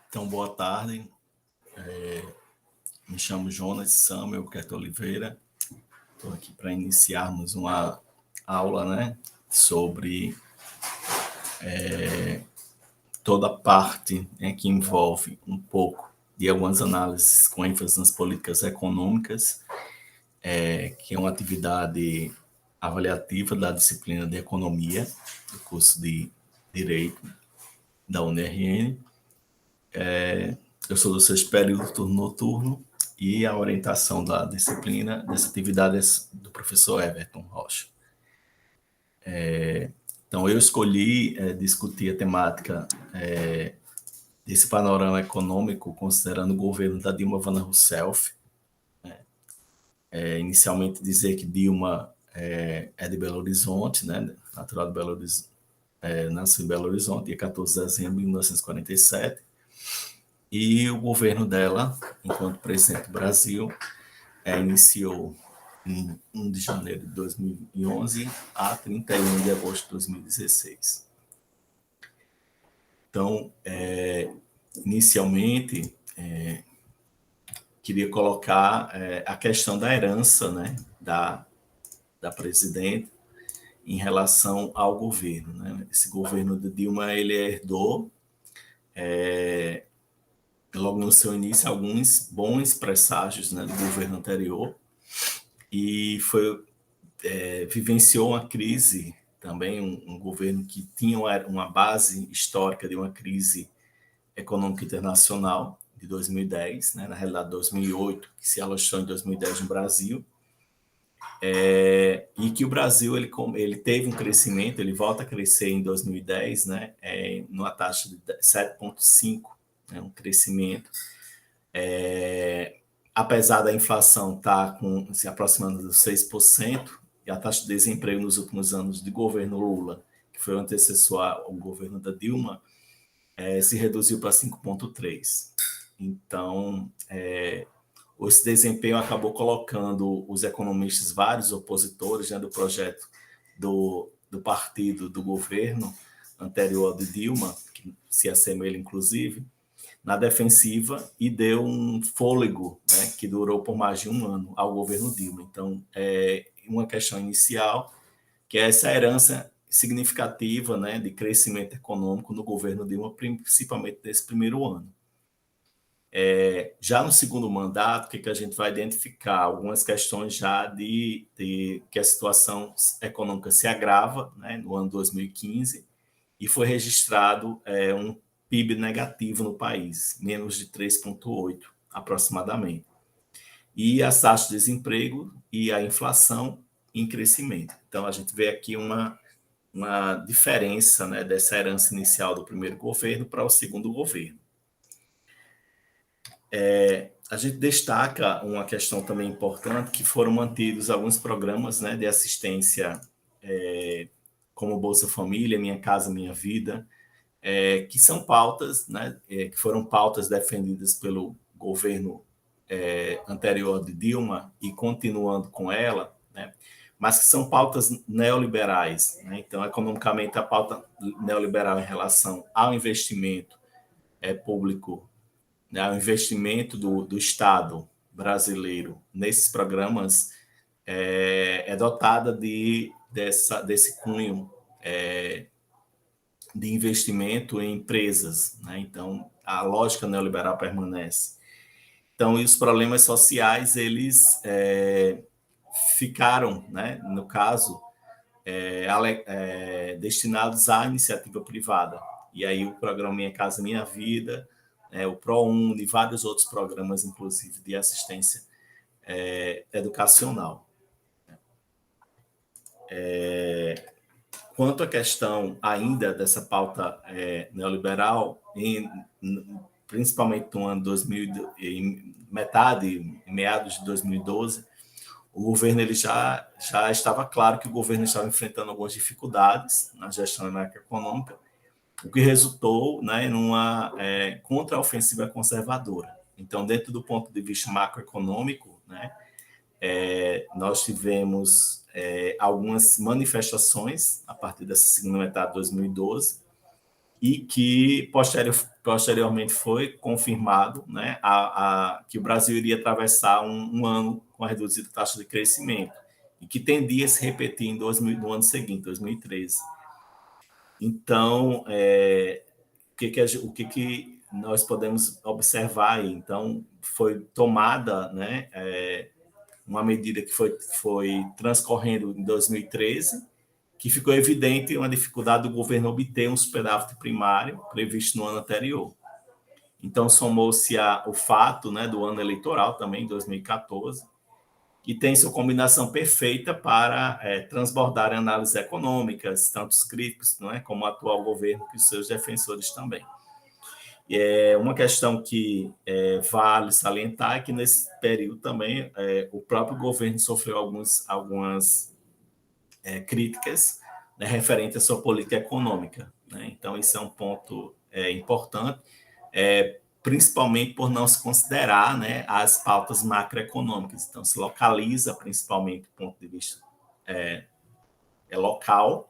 Então, boa tarde. Me chamo Jonas Samuel Queto Oliveira. Estou aqui para iniciarmos uma aula, sobre toda a parte que envolve um pouco de algumas análises com ênfase nas políticas econômicas, que é uma atividade avaliativa da disciplina de Economia, do curso de Direito da UNRN. Eu sou do sexto período turno noturno e a orientação da disciplina dessa atividade é do professor Everton Rocha. Então, eu escolhi discutir a temática desse panorama econômico, considerando o governo da Dilma Vana Rousseff. Inicialmente dizer que Dilma é de Belo Horizonte, natural de Belo Horizonte, nasceu em Belo Horizonte, dia 14 de dezembro de 1947, e o governo dela, enquanto presidente do Brasil, iniciou em 1 de janeiro de 2011 a 31 de agosto de 2016. Então, inicialmente, queria colocar a questão da herança, da presidente em relação ao governo. Esse governo de Dilma, ele herdou, logo no seu início, alguns bons presságios do governo anterior, e vivenciou uma crise também, um governo que tinha uma base histórica de uma crise econômica internacional de 2010, na realidade 2008, que se alastrou em 2010 no Brasil, e que o Brasil ele teve um crescimento, ele volta a crescer em 2010, numa taxa de 7,5%, um crescimento, apesar da inflação estar se aproximando dos 6%, e a taxa de desemprego nos últimos anos de governo Lula, que foi o antecessor ao governo da Dilma, se reduziu para 5,3%. Então, esse desempenho acabou colocando os economistas, vários opositores do projeto do partido do governo anterior de Dilma, que se assemelha inclusive, na defensiva, e deu um fôlego que durou por mais de um ano ao governo Dilma. Então, uma questão inicial, que é essa herança significativa de crescimento econômico no governo Dilma, principalmente nesse primeiro ano. Já no segundo mandato, o que a gente vai identificar? Algumas questões já de que a situação econômica se agrava, no ano 2015, e foi registrado um PIB negativo no país, menos de 3,8% aproximadamente. E as taxas de desemprego e a inflação em crescimento. Então, a gente vê aqui uma diferença dessa herança inicial do primeiro governo para o segundo governo. A gente destaca uma questão também importante, que foram mantidos alguns programas de assistência, como Bolsa Família, Minha Casa Minha Vida, que são pautas, que foram pautas defendidas pelo governo anterior de Dilma e continuando com ela, mas que são pautas neoliberais. Então, economicamente, a pauta neoliberal em relação ao investimento público, o investimento do Estado brasileiro nesses programas é dotada desse cunho de investimento em empresas. Então, a lógica neoliberal permanece. Então, e os problemas sociais, eles ficaram, no caso, destinados à iniciativa privada. E aí o programa Minha Casa Minha Vida, o ProUni e vários outros programas, inclusive, de assistência educacional. Quanto à questão ainda dessa pauta neoliberal, principalmente no ano 2000, meados de 2012, o governo ele já estava claro que o governo estava enfrentando algumas dificuldades na gestão macroeconômica, o que resultou numa contraofensiva conservadora. Então, dentro do ponto de vista macroeconômico, nós tivemos algumas manifestações a partir dessa segunda metade de 2012, e que posteriormente foi confirmado, né, que o Brasil iria atravessar um ano com a reduzida taxa de crescimento e que tendia a se repetir no ano seguinte, 2013. Então, o que nós podemos observar aí? Então, foi tomada, né, uma medida que foi transcorrendo em 2013, que ficou evidente uma dificuldade do governo obter um superávit primário previsto no ano anterior. Então, somou-se o fato, né, do ano eleitoral também, 2014, que tem sua combinação perfeita para transbordar em análises econômicas, tanto os críticos, não é, como o atual governo, que os seus defensores também. E uma questão que vale salientar é que nesse período também o próprio governo sofreu algumas críticas, né, referente à sua política econômica, né? Então, isso é um ponto importante, principalmente por não se considerar, né, as pautas macroeconômicas. Então, se localiza principalmente do ponto de vista local,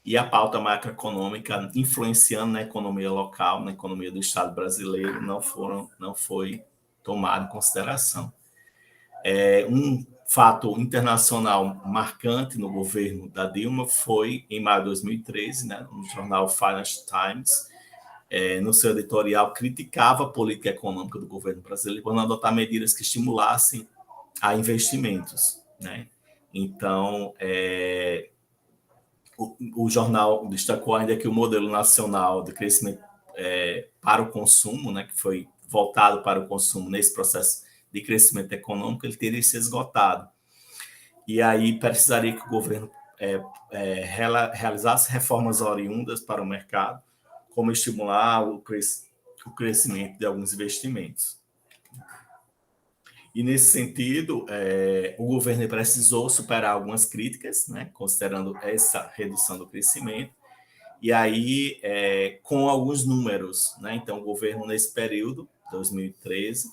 e a pauta macroeconômica influenciando na economia local, na economia do Estado brasileiro, não foi tomada em consideração. Um fato internacional marcante no governo da Dilma foi, em maio de 2013, né, no jornal Financial Times, no seu editorial, criticava a política econômica do governo brasileiro por não adotar medidas que estimulassem a investimentos, né? Então, o jornal destacou ainda que o modelo nacional de crescimento para o consumo, né, que foi voltado para o consumo nesse processo de crescimento econômico, ele teria se esgotado. E aí precisaria que o governo realizasse reformas oriundas para o mercado, como estimular o crescimento de alguns investimentos. E, nesse sentido, o governo precisou superar algumas críticas, né, considerando essa redução do crescimento, e aí, com alguns números, né? Então, o governo, nesse período, 2013,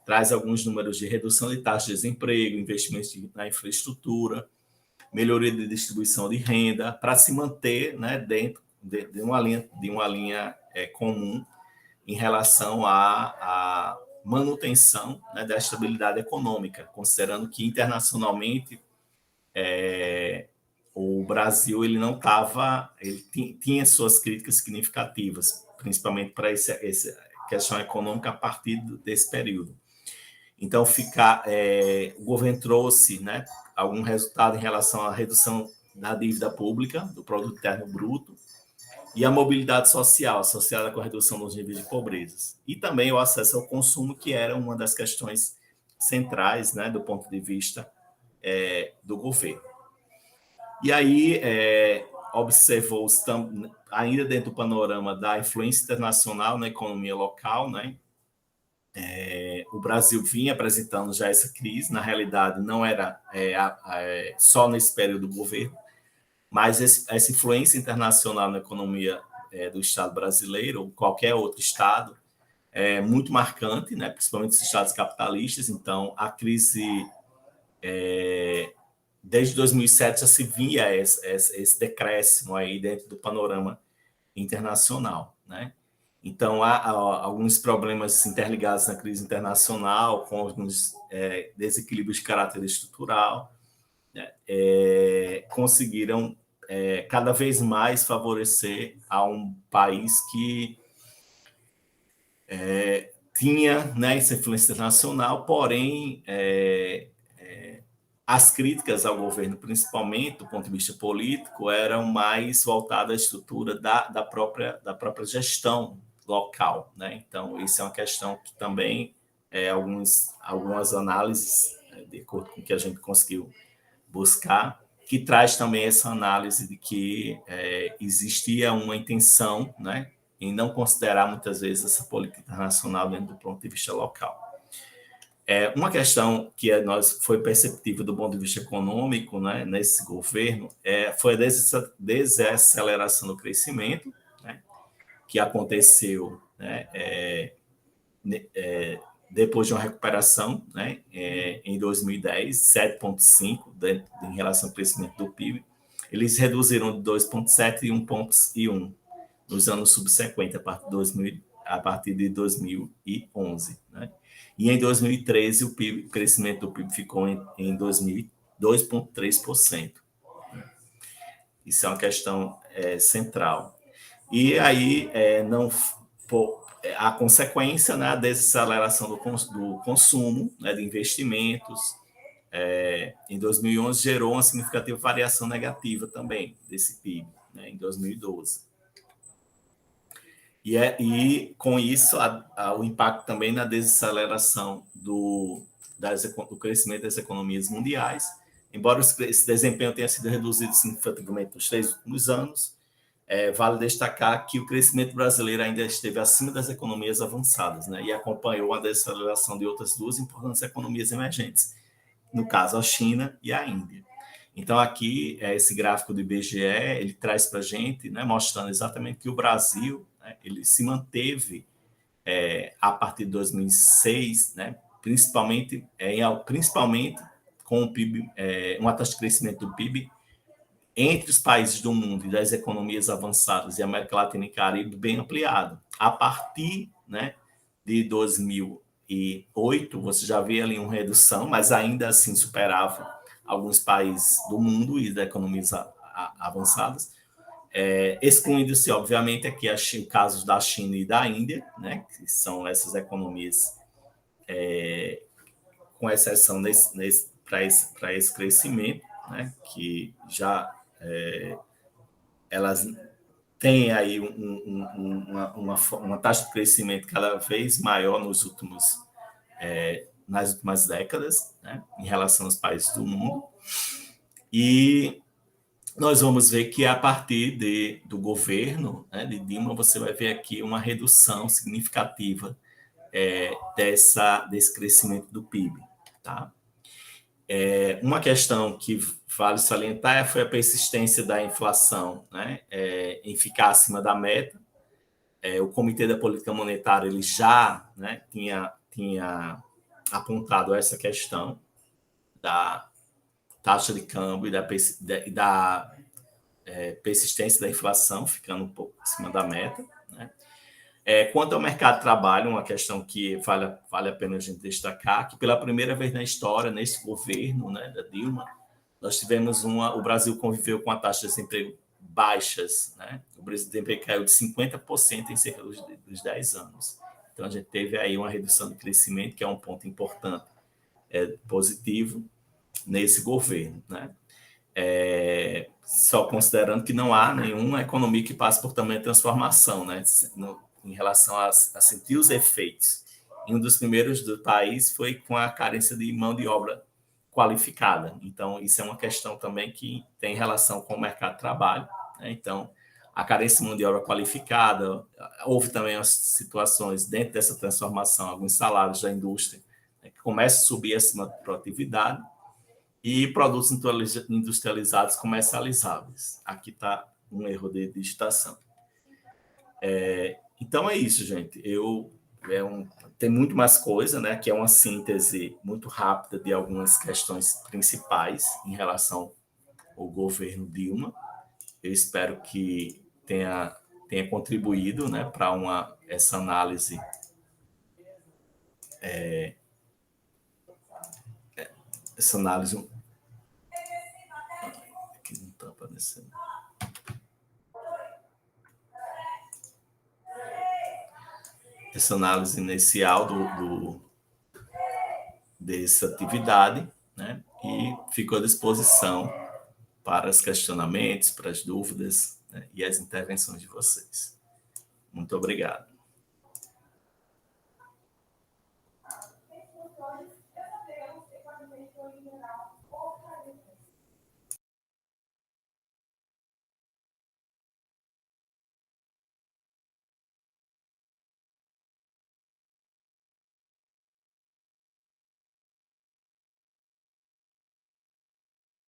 traz alguns números de redução de taxa de desemprego, investimentos na infraestrutura, melhoria de distribuição de renda, para se manter, né, dentro de uma linha comum em relação à manutenção, né, da estabilidade econômica, considerando que internacionalmente o Brasil ele não estava, ele tinha suas críticas significativas, principalmente para essa questão econômica a partir desse período. Então, o governo trouxe, né, algum resultado em relação à redução da dívida pública, do produto interno bruto, e a mobilidade social, associada com a redução dos níveis de pobreza. E também o acesso ao consumo, que era uma das questões centrais, né, do ponto de vista do governo. E aí, observou-se, ainda dentro do panorama da influência internacional na economia local, né, o Brasil vinha apresentando já essa crise, na realidade não era só nesse período do governo, mas essa influência internacional na economia do Estado brasileiro, ou qualquer outro Estado, é muito marcante, né, principalmente os Estados capitalistas. Então, a crise, desde 2007, já se via esse decréscimo aí dentro do panorama internacional, né? Então, há alguns problemas interligados na crise internacional, com alguns desequilíbrios de caráter estrutural, né, conseguiram cada vez mais favorecer a um país que tinha, né, essa influência internacional, porém, as críticas ao governo, principalmente do ponto de vista político, eram mais voltadas à estrutura da própria gestão local, né? Então, isso é uma questão que também algumas análises, de acordo com o que a gente conseguiu buscar, que traz também essa análise de que existia uma intenção, né, em não considerar muitas vezes essa política internacional dentro do ponto de vista local. Uma questão que foi perceptível do ponto de vista econômico, né, nesse governo foi a desaceleração do crescimento, né, que aconteceu, né, depois de uma recuperação, né, em 2010, 7,5% em relação ao crescimento do PIB. Eles reduziram de 2,7% e 1,1%. nos anos subsequentes, a partir de 2011. Né? E em 2013, o crescimento do PIB ficou em 2,3%. Isso é uma questão central. E aí, a consequência, né, a desaceleração do consumo, né, de investimentos, em 2011 gerou uma significativa variação negativa também desse PIB, né, em 2012. E com isso, o impacto também na desaceleração do crescimento das economias mundiais, embora esse desempenho tenha sido reduzido significativamente nos 3 últimos anos, vale destacar que o crescimento brasileiro ainda esteve acima das economias avançadas, né, e acompanhou a desaceleração de outras duas importantes economias emergentes, no caso a China e a Índia. Então aqui, esse gráfico do IBGE, ele traz para a gente, né, mostrando exatamente que o Brasil, né, ele se manteve a partir de 2006, né, principalmente com o PIB, uma taxa de crescimento do PIB entre os países do mundo e das economias avançadas e América Latina e Caribe bem ampliado. A partir, né, de 2008, você já vê ali uma redução, mas ainda assim superava alguns países do mundo e das economias avançadas, excluindo-se, obviamente, aqui casos da China e da Índia, né, que são essas economias com exceção para esse crescimento, né, que já elas têm aí uma taxa de crescimento cada vez maior nas últimas décadas, né, em relação aos países do mundo. E nós vamos ver que a partir do governo, né, de Dilma, você vai ver aqui uma redução significativa desse crescimento do PIB. Tá? Uma questão que vale salientar foi a persistência da inflação, né, em ficar acima da meta. O Comitê da Política Monetária ele já, né, tinha apontado essa questão da taxa de câmbio e da persistência da inflação, ficando um pouco acima da meta. Né? Quanto ao mercado de trabalho, uma questão que vale a pena a gente destacar, que pela primeira vez na história, nesse governo, né, da Dilma, nós tivemos o Brasil conviveu com a taxa de desemprego baixas, né? O desemprego caiu de 50% em cerca dos 10 anos. Então, a gente teve aí uma redução de crescimento, que é um ponto importante, positivo, nesse governo, né? Só considerando que não há nenhuma economia que passe por também transformação, né? Em relação a sentir os efeitos. E um dos primeiros do país foi com a carência de mão de obra qualificada. Então, isso é uma questão também que tem relação com o mercado de trabalho. Né? Então, a carência de mão de obra qualificada, houve também as situações dentro dessa transformação, alguns salários da indústria, né, que começam a subir acima da produtividade, e produtos industrializados comercializáveis. Aqui está um erro de digitação. Então é isso, gente. Tem muito mais coisa, né? Que é uma síntese muito rápida de algumas questões principais em relação ao governo Dilma. Eu espero que tenha contribuído, né, para essa análise aqui não está aparecendo. Essa análise inicial dessa atividade, né? E fico à disposição para os questionamentos, para as dúvidas, né? E as intervenções de vocês. Muito obrigado.